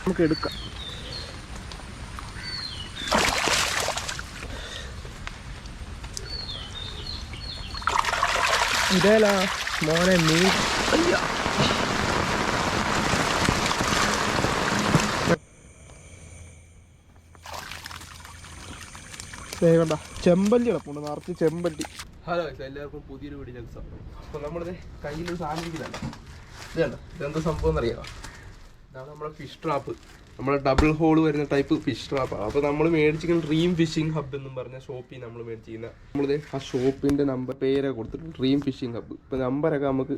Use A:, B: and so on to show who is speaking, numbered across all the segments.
A: നമുക്ക് എടുക്കാം. ഇതേലാ മോനെ മീൻ. കണ്ട ചെമ്പല്ലി കിടപ്പുണ്ട്, നിറച്ച് ചെമ്പല്ലി. ഹലോ എല്ലാവർക്കും പുതിയൊരു വീഡിയോ സ്വാഗതം. അപ്പോൾ നമ്മുടെ കയ്യിലൊരു സാധനം ഇരിക്കുന്നതാണ്. ഇതാണ് ഇതെന്താ സംഭവം എന്നറിയാമോ? ഇതാണ് നമ്മുടെ ഫിഷ് ട്രാപ്പ്. നമ്മുടെ ഡബിൾ ഹോൾ വരുന്ന ടൈപ്പ് ഫിഷ് ട്രാപ്പാണ്. അപ്പോൾ നമ്മൾ മേടിച്ചിരിക്കുന്ന ഡ്രീം ഫിഷിംഗ് ഹബ് എന്നും പറഞ്ഞ ഷോപ്പിൽ നമ്മൾ മേടിച്ചിരിക്കുന്ന നമ്മളിത് ആ ഷോപ്പിൻ്റെ നമ്പർ പേരൊക്കെ കൊടുത്തിട്ടുണ്ട്, ഡ്രീം ഫിഷിംഗ് ഹബ്ബ്. ഇപ്പോൾ നമ്പരൊക്കെ നമുക്ക്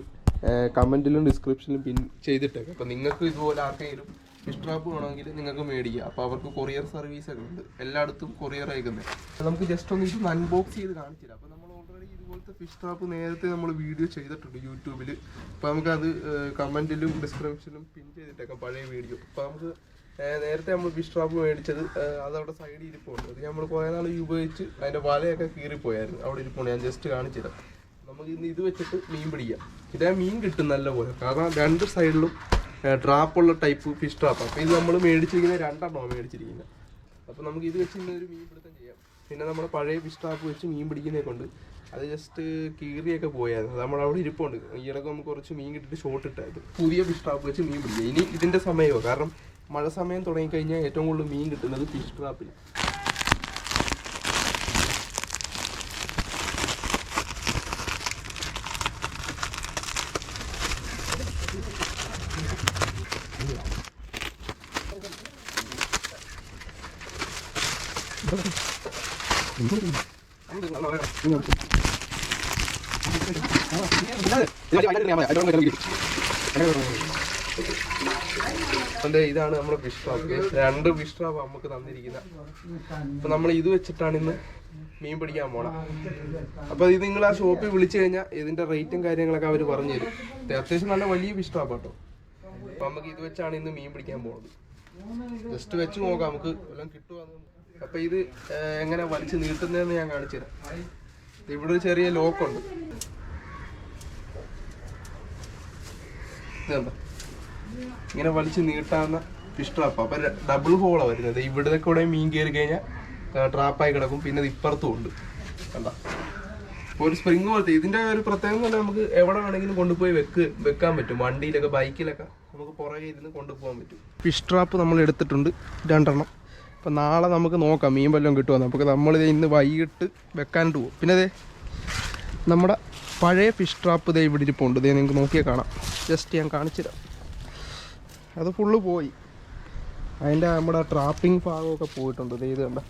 A: കമൻറ്റിലും ഡിസ്ക്രിപ്ഷനിലും പിൻ ചെയ്തിട്ടേക്കാം. അപ്പോൾ നിങ്ങൾക്ക് ഇതുപോലെ ആർക്കെങ്കിലും ഫിഷ് ട്രാപ്പ് വേണമെങ്കിൽ നിങ്ങൾക്ക് മേടിക്കുക. അപ്പോൾ അവർക്ക് കൊറിയർ സർവീസൊക്കെ ഉണ്ട്, എല്ലായിടത്തും കൊറിയർ അയക്കുന്നത്. നമുക്ക് ജസ്റ്റ് ഒന്ന് ഇത് അൺബോക്സ് ചെയ്ത് കാണിച്ചില്ല. അപ്പോൾ നമ്മൾ ഓൾറെഡി ഇതുപോലത്തെ ഫിഷ് ട്രാപ്പ് നേരത്തെ നമ്മൾ വീഡിയോ ചെയ്തിട്ടുണ്ട് യൂട്യൂബിൽ. അപ്പോൾ നമുക്കത് കമൻറ്റിലും ഡിസ്ക്രിപ്ഷനിലും പിൻ ചെയ്തിട്ടേക്കാം പഴയ വീഡിയോ. അപ്പോൾ നമുക്ക് നേരത്തെ നമ്മൾ ഫിഷ് ട്രാപ്പ് മേടിച്ചത് അതവിടെ സൈഡിൽ ഇരിപ്പുണ്ട്. അത് നമ്മൾ കുറേ നാൾ ഉപയോഗിച്ച് അതിൻ്റെ വലയൊക്കെ കീറിപ്പോയായിരുന്നു, അവിടെ ഇരിപ്പുണ്ട്. ഞാൻ ജസ്റ്റ് കാണിച്ചില്ല. നമുക്ക് ഇന്ന് ഇത് വെച്ചിട്ട് മീൻ പിടിക്കാം. ഇതേ മീൻ കിട്ടും നല്ല പോലെ, കാരണം രണ്ട് സൈഡിലും ട്രാപ്പുള്ള ടൈപ്പ് ഫിഷ് ട്രാപ്പ്. അപ്പോൾ ഇത് നമ്മൾ മേടിച്ചിരിക്കുന്നത് 2 എണ്ണമാണ് മേടിച്ചിരിക്കുന്നത്. അപ്പോൾ നമുക്ക് ഇത് വെച്ച് ഇന്നൊരു മീൻ പിടുത്തം ചെയ്യാം. പിന്നെ നമ്മുടെ പഴയ ഫിഷ് ട്രാപ്പ് വെച്ച് മീൻ പിടിക്കുന്നതിനെ കൊണ്ട് അത് ജസ്റ്റ് കീറിയൊക്കെ പോയായിരുന്നു, അത് നമ്മളവിടെ ഇരിപ്പുണ്ട്. ഈയിടക്ക് നമുക്ക് കുറച്ച് മീൻ കിട്ടിയിട്ട് ഷോട്ട് ഇട്ടായിരുന്നു. പുതിയ ഫിഷ് ട്രാപ്പ് വെച്ച് മീൻ പിടിക്കുക. ഇനി ഇതിൻ്റെ സമയമോ, കാരണം മഴ സമയം തുടങ്ങിക്കഴിഞ്ഞാൽ ഏറ്റവും കൂടുതൽ മീൻ കിട്ടുന്നത് ഫിഷ് ട്രാപ്പിൽ. ഇതാണ് നമ്മുടെ ഫിഷ് ട്രാപ്പ്. 2 ഫിഷ് ട്രാപ്പ് നമുക്ക് തന്നിരിക്കുന്നത്. അപ്പൊ നമ്മൾ ഇത് വെച്ചിട്ടാണ് ഇന്ന് മീൻ പിടിക്കാൻ പോണം. അപ്പൊ ഇത് നിങ്ങൾ ആ ഷോപ്പിൽ വിളിച്ചു കഴിഞ്ഞാൽ ഇതിന്റെ റേറ്റും കാര്യങ്ങളൊക്കെ അവർ പറഞ്ഞു തരും. അത്യാവശ്യം നല്ല വലിയ ഫിഷ് ട്രാപ്പ് കേട്ടോ. അപ്പൊ നമുക്ക് ഇത് വെച്ചാണ് ഇന്ന് മീൻ പിടിക്കാൻ പോകുന്നത്. ജസ്റ്റ് വെച്ച് നോക്കാം നമുക്ക് എല്ലാം കിട്ടുവാന്ന്. അപ്പൊ ഇത് എങ്ങനെ വലിച്ച് നീട്ടുന്നതെന്ന് ഞാൻ കാണിച്ചു തരാം. ഇവിടെ ഒരു ചെറിയ ലോക്കുണ്ട്. ഇതെന്താ ഇങ്ങനെ വലിച്ച് നീട്ടാവുന്ന ഫിഷ് ട്രാപ്പ്. അപ്പൊ ഡബിൾ ഹോളാണ് വരുന്നത്. ഇവിടുത്തെ കൂടെ മീൻ കയറി കഴിഞ്ഞാൽ ട്രാപ്പായി കിടക്കും. പിന്നെ ഇത് ഇപ്പുറത്തും ഉണ്ട്, കണ്ട. ഒരു സ്പ്രിങ് പോലത്തെ. ഇതിന്റെ ഒരു പ്രത്യേകം തന്നെ നമുക്ക് എവിടെ വേണമെങ്കിലും കൊണ്ടുപോയി വെക്കാൻ പറ്റും. വണ്ടിയിലൊക്കെ ബൈക്കിലൊക്കെ നമുക്ക് പുറകെ ഇരുന്ന് കൊണ്ടുപോകാൻ പറ്റും. ഫിഷ് ട്രാപ്പ് നമ്മൾ എടുത്തിട്ടുണ്ട് 2 എണ്ണം. അപ്പം നാളെ നമുക്ക് നോക്കാം മീൻ വല്ലതും കിട്ടുമോ. നമുക്ക് നമ്മളിത് ഇന്ന് വൈകിട്ട് വെക്കാനായിട്ട് പോകും. പിന്നെ അതെ നമ്മുടെ പഴയ ഫിഷ് ട്രാപ്പ് ഇതേ ഇവിടെ ഇരിപ്പുണ്ട്. ഇതേ നിങ്ങൾക്ക് നോക്കിയാൽ കാണാം. ജസ്റ്റ് ഞാൻ കാണിച്ചുതരാം. അത് ഫുള്ള് പോയി. അതിൻ്റെ നമ്മുടെ ട്രാപ്പിംഗ് ഭാഗമൊക്കെ പോയിട്ടുണ്ട്. ഇത് കണ്ട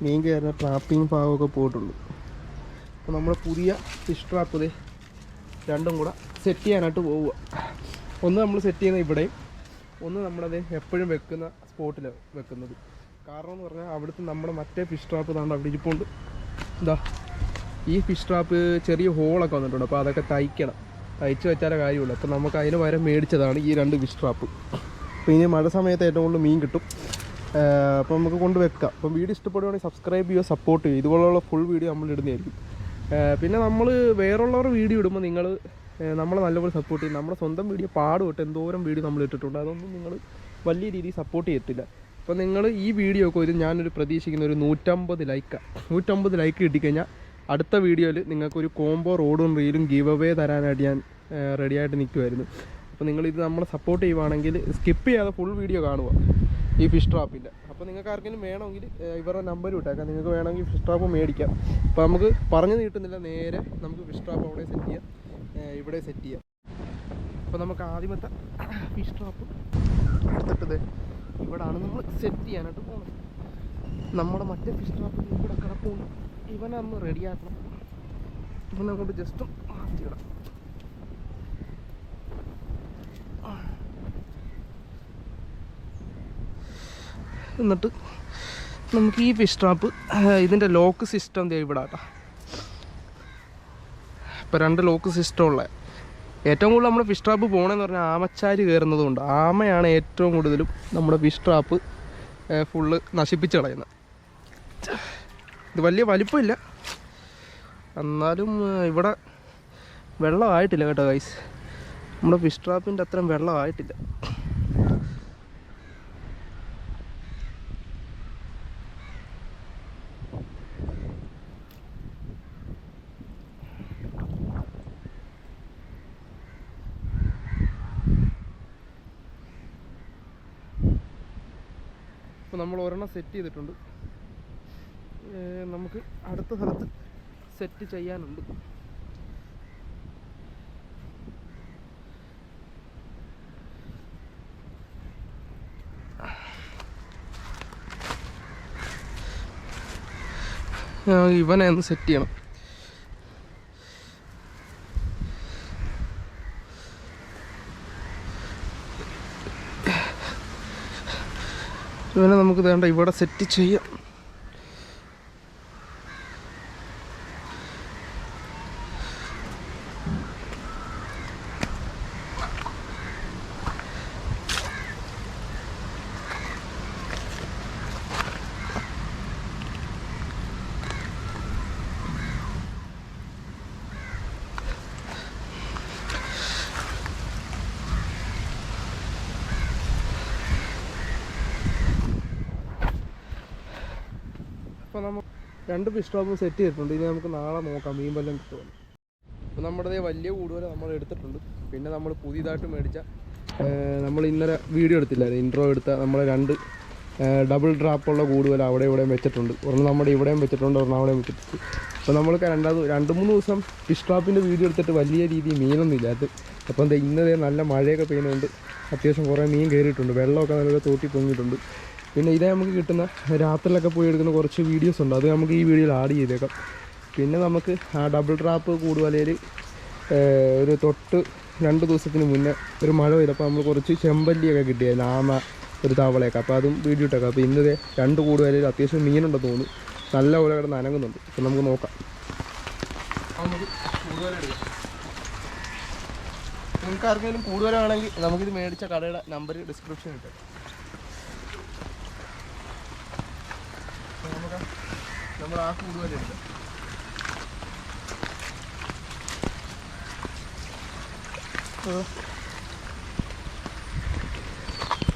A: മീൻ കയറുന്ന ട്രാപ്പിംഗ് ഭാഗമൊക്കെ പോയിട്ടുണ്ട്. അപ്പോൾ നമ്മൾ പുതിയ ഫിഷ് ട്രാപ്പ് ഇതേ 2ഉം കൂടെ സെറ്റ് ചെയ്യാനായിട്ട് പോവുക. ഒന്ന് നമ്മൾ സെറ്റ് ചെയ്യുന്ന ഇവിടെയും, ഒന്ന് നമ്മളത് എപ്പോഴും വെക്കുന്ന സ്പോട്ടിലാണ് വെക്കുന്നത്. കാരണം എന്ന് പറഞ്ഞാൽ അവിടുത്തെ നമ്മുടെ മറ്റേ ഫിഷ് ട്രാപ്പ് താണ്ട് അവിടെ ഇരിപ്പുണ്ട്. എന്താ ഈ ഫിഷ് ട്രാപ്പ് ചെറിയ ഹോളൊക്കെ വന്നിട്ടുണ്ട്. അപ്പോൾ അതൊക്കെ തയ്ച്ച് വെച്ചാലേ കാര്യമുള്ളൂ. അപ്പോൾ നമുക്ക് അതിന് പകരം മേടിച്ചതാണ് ഈ 2 ഫിഷ് ട്രാപ്പ്. അപ്പോൾ ഇനി മഴ സമയത്ത് ഏറ്റവും കൂടുതൽ മീൻ കിട്ടും. അപ്പോൾ നമുക്ക് കൊണ്ടുവെക്കാം. അപ്പോൾ വീഡിയോ ഇഷ്ടപ്പെടുകയാണെങ്കിൽ സബ്സ്ക്രൈബ് ചെയ്യുക, സപ്പോർട്ട് ചെയ്യുക. ഇതുപോലുള്ള ഫുൾ വീഡിയോ നമ്മൾ ഇടുന്നതായിരിക്കും. പിന്നെ നമ്മൾ വേറുള്ളവരുടെ വീഡിയോ ഇടുമ്പോൾ നിങ്ങൾ നമ്മളെ നല്ലപോലെ സപ്പോർട്ട് ചെയ്യും. നമ്മുടെ സ്വന്തം വീഡിയോ പാടുപെട്ട് എന്തോരം വീഡിയോ നമ്മൾ ഇട്ടിട്ടുണ്ട്. അതൊന്നും നിങ്ങൾ വലിയ രീതിയിൽ സപ്പോർട്ട് ചെയ്യത്തില്ല. അപ്പോൾ നിങ്ങൾ ഈ വീഡിയോ ഒക്കെ ഒരു ഞാനൊരു പ്രതീക്ഷിക്കുന്ന ഒരു 150 ലൈക്ക് കിട്ടിക്കഴിഞ്ഞാൽ അടുത്ത വീഡിയോയിൽ നിങ്ങൾക്കൊരു കോംബോ റോഡും റീലും ഗീവ് അവേ തരാനായിട്ട് ഞാൻ റെഡിയായിട്ട് നിൽക്കുമായിരുന്നു. അപ്പോൾ നിങ്ങളിത് നമ്മളെ സപ്പോർട്ട് ചെയ്യുവാണെങ്കിൽ സ്കിപ്പ് ചെയ്യാതെ ഫുൾ വീഡിയോ കാണുക ഈ ഫിഷ് ട്രാപ്പിൻ്റെ. അപ്പോൾ നിങ്ങൾക്ക് ആർക്കെങ്കിലും വേണമെങ്കിൽ ഇവരുടെ നമ്പർ വിട്ടേക്കാം. നിങ്ങൾക്ക് വേണമെങ്കിൽ ഫിഷ് ട്രാപ്പ് മേടിക്കാം. അപ്പോൾ നമുക്ക് പറഞ്ഞു നീട്ടുന്നില്ല, നേരെ നമുക്ക് ഫിഷ് ട്രാപ്പ് അവിടെ സെറ്റ് ചെയ്യാം, ഇവിടെ സെറ്റ് ചെയ്യാം. അപ്പോൾ നമുക്ക് ആദ്യമത്തെ ഫിഷ് ട്രാപ്പ് എടുത്തിട്ടത് ഇവിടാണ് നമ്മൾ സെറ്റ് ചെയ്യാനായിട്ട് പോകുന്നത്. നമ്മുടെ മറ്റേ ഫിഷ് ട്രാപ്പ് ഇവിടെ കിടപ്പുണ്ട്. ഇവനെ ഒന്ന് റെഡിയാക്കണം. ഇവനെ കൊണ്ട് ജസ്റ്റ് മാറ്റിയിടാം. എന്നിട്ട് നമുക്ക് ഈ ഫിഷ് ട്രാപ്പ് ഇതിൻ്റെ ലോക്ക് സിസ്റ്റം ഇവിടെ കേട്ടോ. ഇപ്പോൾ 2 ലോക്ക് സിസ്റ്റം ഉള്ള ഏറ്റവും കൂടുതൽ നമ്മുടെ ഫിഷ് ട്രാപ്പ് പോകണമെന്ന് പറഞ്ഞാൽ ആമച്ചാരി കയറുന്നതുകൊണ്ട്. ആമയാണ് ഏറ്റവും കൂടുതലും നമ്മുടെ ഫിഷ് ട്രാപ്പ് ഫുള്ള് നശിപ്പിച്ച് കളയുന്നത്. ഇത് വലിയ വലിപ്പമില്ല, എന്നാലും ഇവിടെ വെള്ളമായിട്ടില്ല കേട്ടോ ഗൈസ്. നമ്മുടെ ഫിഷ് ട്രാപ്പിൻ്റെ അത്രയും വെള്ളമായിട്ടില്ല. നമ്മൾ ഒരെണ്ണം സെറ്റ് ചെയ്തിട്ടുണ്ട്. നമുക്ക് അടുത്ത സ്ഥലത്ത് സെറ്റ് ചെയ്യാനുണ്ട്. ഇവനെ ഒന്ന് സെറ്റ് ചെയ്യണം. ഇവനെ നമുക്ക് വേണ്ട ഇവിടെ സെറ്റ് ചെയ്യാം. അപ്പോൾ നമുക്ക് 2 ഫിഷ് ട്രാപ്പും സെറ്റ് ചെയ്തിട്ടുണ്ട്. ഇനി നമുക്ക് നാളെ നോക്കാം മീൻ വല്ലതും കിട്ടുമല്ലോ. അപ്പോൾ നമ്മുടെ വലിയ കൂടുതൽ നമ്മൾ എടുത്തിട്ടുണ്ട്. പിന്നെ നമ്മൾ പുതിയതായിട്ട് മേടിച്ച നമ്മൾ ഇന്നലെ വീഡിയോ എടുത്തില്ലായിരുന്നു, ഇൻട്രോ എടുത്ത നമ്മളെ 2 ഡബിൾ ഡ്രാപ്പുള്ള കൂടുതൽ അവിടെ ഇവിടെയും വെച്ചിട്ടുണ്ട്. ഒരെണ്ണം നമ്മുടെ ഇവിടെയും വെച്ചിട്ടുണ്ട്, ഒരെണ്ണം അവിടെയും വെച്ചിട്ടുണ്ട്. അപ്പോൾ നമ്മൾക്ക് 2-3 ദിവസം ഫിഷ് ട്രാപ്പിൻ്റെ വീഡിയോ എടുത്തിട്ട് വലിയ രീതിയിൽ മീനൊന്നും ഇല്ലാത്ത. അപ്പോൾ എന്താ ഇന്നതേ നല്ല മഴയൊക്കെ പെയ്യുന്നുണ്ട്, അത്യാവശ്യം കുറേ മീൻ കയറിയിട്ടുണ്ട്, വെള്ളമൊക്കെ നല്ല തോട്ടി പൊങ്ങിയിട്ടുണ്ട്. പിന്നെ ഇതേ നമുക്ക് കിട്ടുന്ന രാത്രിയിലൊക്കെ പോയി എടുക്കുന്ന കുറച്ച് വീഡിയോസ് ഉണ്ട്, അത് നമുക്ക് ഈ വീഡിയോയിൽ ആഡ് ചെയ്തേക്കാം. പിന്നെ നമുക്ക് ആ ഡബിൾ ട്രാപ്പ് കൂടുവലയിൽ ഒരു 2 ദിവസത്തിന് മുന്നേ ഒരു മഴ പെയ്തപ്പോൾ നമ്മൾ കുറച്ച് ചെമ്പല്ലിയൊക്കെ കിട്ടിയായിരുന്നു, ആമ ഒരു തവളയൊക്കെ. അപ്പോൾ അതും വീഡിയോ ഇട്ടേക്കാം. അപ്പോൾ ഇന്നതേ 2 കൂടുവലയിൽ അത്യാവശ്യം മീനുണ്ടെന്ന് തോന്നുന്നു, നല്ല പോലെ കിടന്ന് അനങ്ങുന്നുണ്ട്. അപ്പോൾ നമുക്ക് നോക്കാം. നമുക്ക് കൂടുതൽ എടുക്കാം. നിങ്ങൾക്ക് ആർക്കെങ്കിലും കൂടുതലാണെങ്കിൽ നമുക്കിത് മേടിച്ച കടയുടെ നമ്പർ ഡിസ്ക്രിപ്ഷൻ ഇട്ടേ. നമ്മൾ ആ കൂടുതലെടുക്കാം.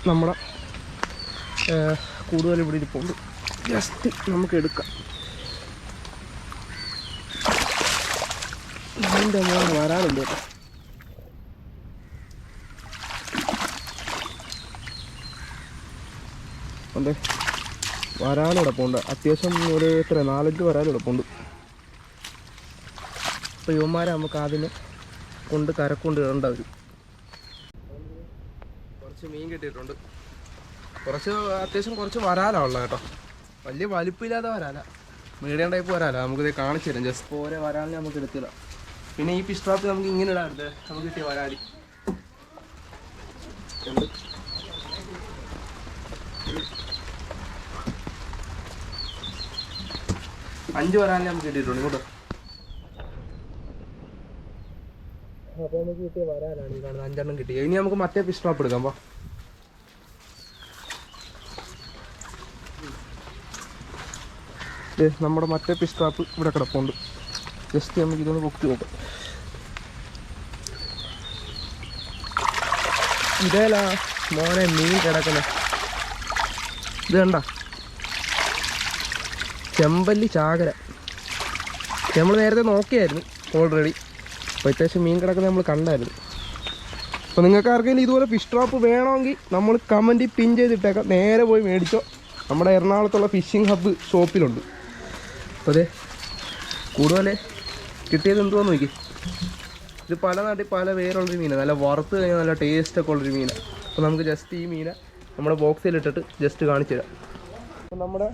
A: നമ്മുടെ കൂടുതൽ ഇവിടെ ഇരിപ്പുണ്ട്, ജസ്റ്റ് നമുക്ക് എടുക്കാം. ഇതിൻ്റെ വരാനുണ്ട് കേട്ടോ. അതെ, വരാനെടുപ്പുണ്ട് അത്യാവശ്യം. ഒരു 4-5 വരാനെടുപ്പുണ്ട്. അപ്പോൾ ഇവന്മാരെ നമുക്ക് അതിന് കരക്കൊണ്ട് ഇടേണ്ട വരും. കുറച്ച് മീൻ കിട്ടിയിട്ടുണ്ട്, അത്യാവശ്യം കുറച്ച് വരാനുള്ള കേട്ടോ. വലിയ വലിപ്പമില്ലാതെ വരാല, മീഡിയം ടൈപ്പ് വരാല. നമുക്കിത് കാണിച്ചു തരാം. ജസ്റ്റ് ഓരോ വരാലിനെ നമുക്ക് എടുത്തിടാം. പിന്നെ ഈ ഫിഷ് ട്രാപ്പ് നമുക്ക് ഇങ്ങനെ ഇടാറുണ്ട്. നമുക്ക് കിട്ടിയ വരാലി 5 വരാലിനെ നമുക്ക് കിട്ടിയിട്ടുണ്ട് ഇങ്ങോട്ട്. അപ്പോൾ നമുക്ക് കിട്ടിയ വരാലാണ് ഈ കാണുന്നത്, 5 എണ്ണം കിട്ടി. ഇനി നമുക്ക് മറ്റേ ഫിഷ് ട്രാപ്പ് എടുക്കാം. നമ്മുടെ മറ്റേ ഫിഷ് ട്രാപ്പ് ഇവിടെ കിടപ്പുണ്ട്. ജസ്റ്റ് നമുക്ക് ഇതൊന്ന് പൊക്കി നോക്കാം. ഇതേലാ മോനെ മീൻ കിടക്കുന്നത്. ഇത് കണ്ട ചെമ്പല്ലി ചാകര. നമ്മൾ നേരത്തെ നോക്കിയായിരുന്നു ഓൾറെഡി. അപ്പോൾ അത്യാവശ്യം മീൻ കിടക്കുന്നത് നമ്മൾ കണ്ടായിരുന്നു. അപ്പോൾ നിങ്ങൾക്ക് ആർക്കെങ്കിലും ഇതുപോലെ ഫിഷ് ട്രാപ്പ് വേണമെങ്കിൽ നമ്മൾ കമൻറ്റിൽ പിൻ ചെയ്തിട്ടേക്കാം. നേരെ പോയി മേടിച്ചോ, നമ്മുടെ എറണാകുളത്തുള്ള ഫിഷിംഗ് ഹബ്ബ് ഷോപ്പിലുണ്ട്. അപ്പോൾ അതെ കൂടുതൽ കിട്ടിയത് എന്തുവാന്ന് നോക്കി. ഇത് പല നാട്ടിൽ പല പേരുള്ളൊരു മീനാണ്, നല്ല വറുത്ത് കഴിഞ്ഞാൽ നല്ല ടേസ്റ്റൊക്കെ ഉള്ളൊരു മീനാണ്. അപ്പോൾ നമുക്ക് ജസ്റ്റ് ഈ മീനെ നമ്മുടെ ബോക്സിലിട്ടിട്ട് ജസ്റ്റ് കാണിച്ചു തരാം. അപ്പോൾ നമ്മുടെ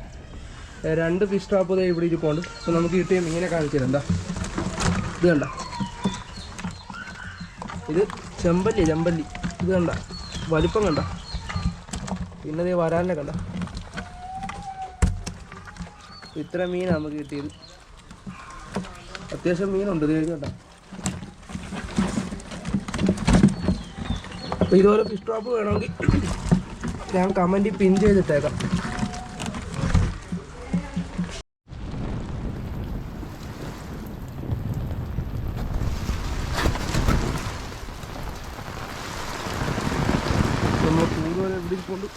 A: 2 ഫിഷ് ട്രാപ്പ് ഇതേ ഇവിടെ ഇരിപ്പുണ്ട്. അപ്പോൾ നമുക്ക് കിട്ടിയ മീനെ കാണിച്ചു തരാം. എന്താ ഇത് കണ്ട, ഇത് ചെമ്പല്ലി. ഇത് കണ്ട വലിപ്പം കണ്ട. പിന്നെ ഇത് വരാലിനെ കണ്ട. ഇത്ര മീനാണ് നമുക്ക് കിട്ടിയത്. അത്യാവശ്യം മീനുണ്ട് ഇത് കണ്ട. അപ്പോൾ ഇതുപോലെ ഫിഷ് ട്രാപ്പ് വേണമെങ്കിൽ ഞാൻ കമൻറ്റിൽ പിൻ ചെയ്തിട്ടേക്കാം. നമ്മൾ കൂടുതൽ എവിടെ കൊണ്ട്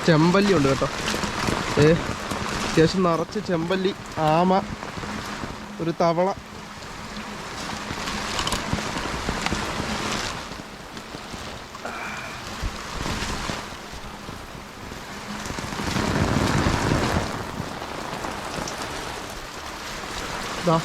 A: ചെമ്പല്ലി ഉണ്ട് കേട്ടോ. അത്യാവശ്യം നിറച്ച് ചെമ്പല്ലി, ആമ, ഒരു തവള. ദാ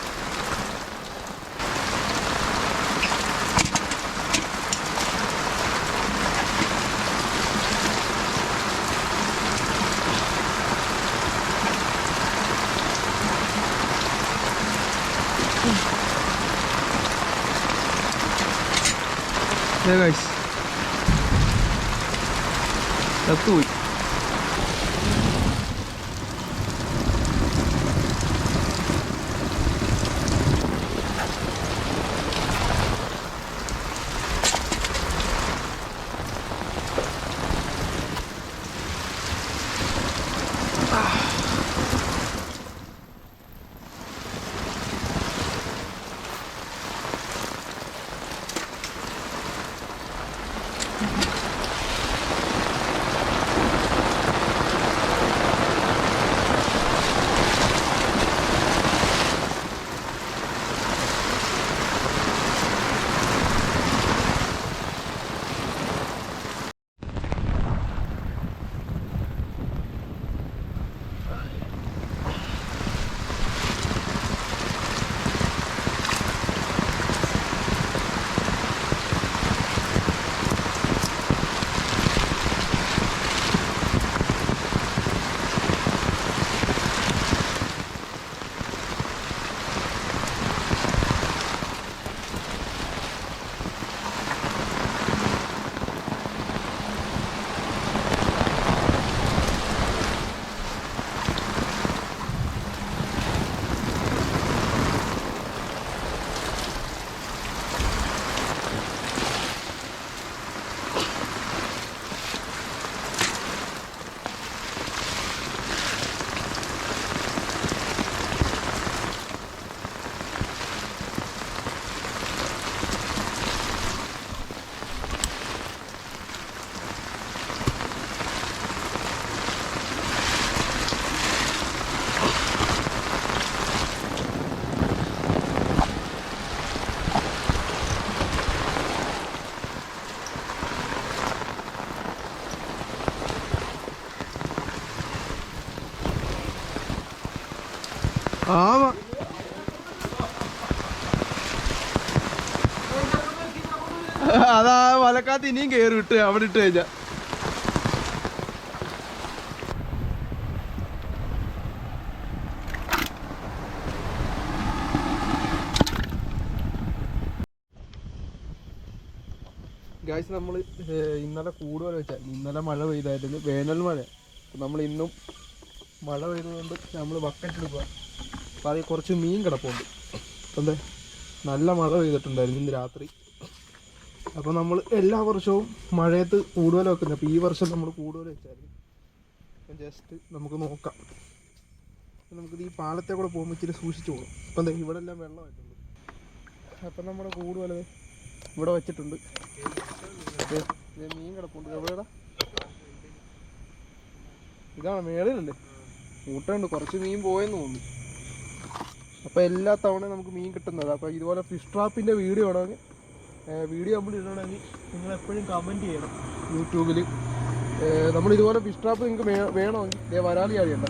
A: ഗൈസ് ചത്തുപോയി. ആമ അതാ വലക്കാത്ത ഇനിയും കയറി ഇട്ട് അവിടെ ഇട്ട് കഴിഞ്ഞാ. ഗായ്സ് നമ്മൾ ഇന്നലെ കൂടുതൽ വെച്ചാൽ ഇന്നലെ മഴ പെയ്തായിരുന്നു, വേനൽ മഴ. നമ്മൾ ഇന്നും മഴ പെയ്തുകൊണ്ട് നമ്മൾ ബക്കറ്റ് എടുക്കുക. അപ്പോൾ അതിൽ കുറച്ച് മീൻ കിടപ്പുണ്ട്. അപ്പം നല്ല മഴ പെയ്തിട്ടുണ്ടായിരുന്നു ഇന്ന് രാത്രി. അപ്പോൾ നമ്മൾ എല്ലാ വർഷവും മഴയത്ത് കൂടുതൽ വെക്കുന്നത്. അപ്പോൾ ഈ വർഷം നമ്മൾ കൂടുതൽ വെച്ചായിരുന്നു. അപ്പം ജസ്റ്റ് നമുക്ക് നോക്കാം. നമുക്കിത് ഈ പാലത്തെ കൂടെ പോകുമ്പോൾ ഇച്ചിരി സൂക്ഷിച്ചു പോകും. അപ്പം ഇവിടെ എല്ലാം വെള്ളമായിട്ടുണ്ട്. അപ്പം നമ്മുടെ കൂടുതൽ ഇവിടെ വെച്ചിട്ടുണ്ട്. മീൻ കിടപ്പുണ്ട്. എവിടെയാ? ഇതാണ് മേളിലല്ലേ? കൂട്ടുണ്ട്. കുറച്ച് മീൻ പോയെന്ന് തോന്നുന്നു. അപ്പോൾ എല്ലാ തവണയും നമുക്ക് മീൻ കിട്ടുന്നത്. അപ്പോൾ ഇതുപോലെ ഫിഷ് ട്രാപ്പിൻ്റെ വീഡിയോ ഇടണമെങ്കിൽ നമ്മൾ ഇടണമെങ്കിൽ നിങ്ങൾ എപ്പോഴും കമൻറ്റ് ചെയ്യണം യൂട്യൂബിൽ. നമ്മളിതുപോലെ ഫിഷ് ട്രാപ്പ് നിങ്ങൾക്ക് വേണമെങ്കിൽ വരാലി ആഴിയുണ്ട്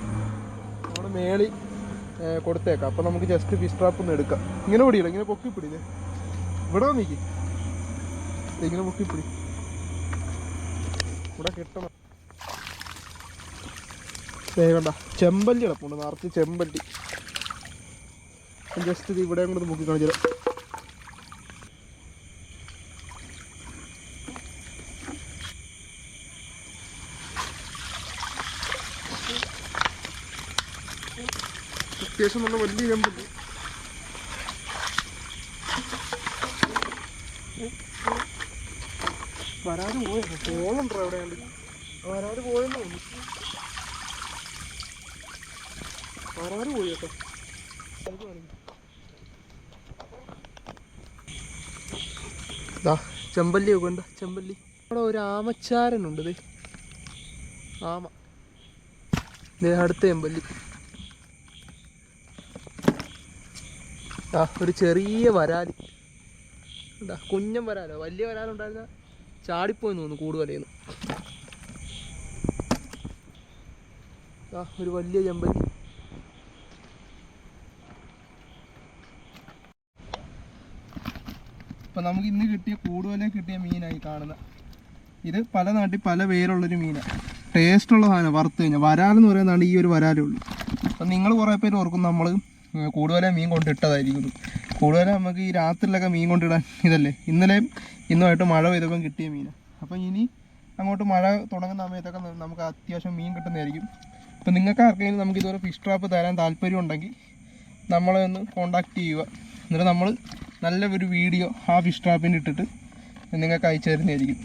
A: നമ്മുടെ മേളിൽ കൊടുത്തേക്കാം. അപ്പോൾ നമുക്ക് ജസ്റ്റ് ഫിഷ് ട്രാപ്പ് ഒന്ന് എടുക്കാം. ഇങ്ങനെ പിടിയില്ല, ഇങ്ങനെ പൊക്കിപ്പിടിയില്ലേ? ഇവിടെ വന്നിക്ക് ഇങ്ങനെ പൊക്കിപ്പിടി. ഇവിടെ കിട്ടണം. കണ്ട ചെമ്പല്ലി കിടപ്പുണ്ട്, നിറച്ച് ചെമ്പല്ലി. ജസ്റ്റ് ഇത് ഇവിടെ കൊണ്ട് മുക്കി കാണിച്ചു തരാം. അത്യാവശ്യം നല്ല വലിയ ചെമ്പല്ലി. വരാറ് പോയോ? ഫോണുണ്ടോ എവിടെയുണ്ട്? വരാറ് പോയെന്ന് തോന്നുന്നു. വരാറ് പോയി കേട്ടോ. ചെമ്പല്ലി ഒക്കെ ഉണ്ട്. ചെമ്പല്ലി അവിടെ ഒരു ആമച്ചാരനുണ്ട്. ആമ അടുത്ത ചെമ്പല്ലി. ആ ഒരു ചെറിയ വരാൽ, എന്താ കുഞ്ഞൻ വരാലോ, വലിയ വരാലുണ്ടായിരുന്ന ചാടിപ്പോയി തോന്നുന്നു കൂടുതലേന്ന്. ആ ഒരു വലിയ ചെമ്പല്ലി. അപ്പം നമുക്ക് ഇന്ന് കിട്ടിയ കൂടുതലും കിട്ടിയ മീനായി കാണുന്ന ഇത്. പല നാട്ടിൽ പല പേരുള്ളൊരു മീനാണ്, ടേസ്റ്റുള്ള സാധനം വറുത്ത് കഴിഞ്ഞാൽ. വരാലെന്ന് പറയുന്നതാണ് ഈ ഒരു വരാലേ ഉള്ളൂ. അപ്പം നിങ്ങൾ കുറേ പേര് ഓർക്കും നമ്മൾ കൂടുതലും മീൻ കൊണ്ടിട്ടതായിരിക്കും. കൂടുതലും നമുക്ക് ഈ രാത്രിയിലൊക്കെ മീൻ കൊണ്ടിടാൻ ഇതല്ലേ, ഇന്നലെയും ഇന്നുമായിട്ട് മഴ പെയ്തപ്പം കിട്ടിയ മീനാണ്. അപ്പം ഇനി അങ്ങോട്ട് മഴ തുടങ്ങുന്ന സമയത്തൊക്കെ നമുക്ക് അത്യാവശ്യം മീൻ കിട്ടുന്നതായിരിക്കും. അപ്പം നിങ്ങൾക്ക് ആർക്കെങ്കിലും നമുക്ക് ഇതുപോലെ ഫിഷ് ട്രാപ്പ് തരാൻ താല്പര്യം ഉണ്ടെങ്കിൽ നമ്മളെ ഒന്ന് കോണ്ടാക്ട് ചെയ്യുക. എന്നിട്ട് നമ്മൾ നല്ല ഒരു വീഡിയോ ആ ഫിഷ് ട്രാപ്പിൻ്റെ ഇട്ടിട്ട് നിങ്ങൾക്ക് അയച്ചു തരുന്നതായിരിക്കും.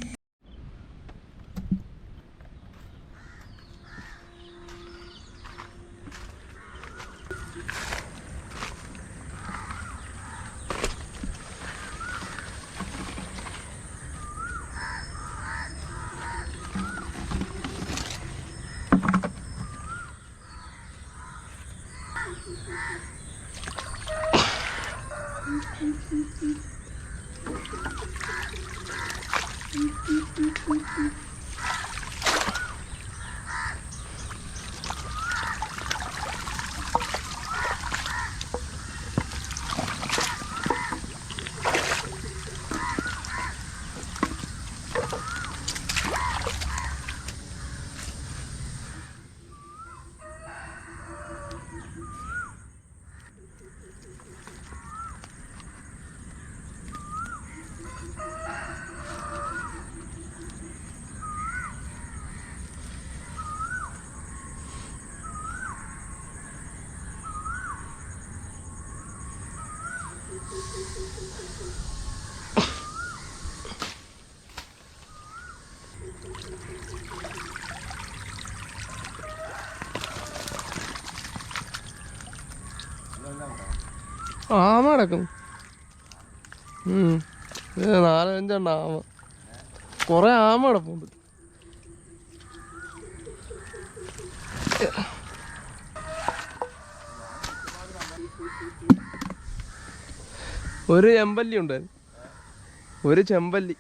A: ആമ കിടക്കും, 4-5 ആമ, കുറെ ആമ കിടപ്പുണ്ട്. ഒരു ചെമ്പല്ലി ഉണ്ടായിരുന്നു, ഒരു ചെമ്പല്ലി.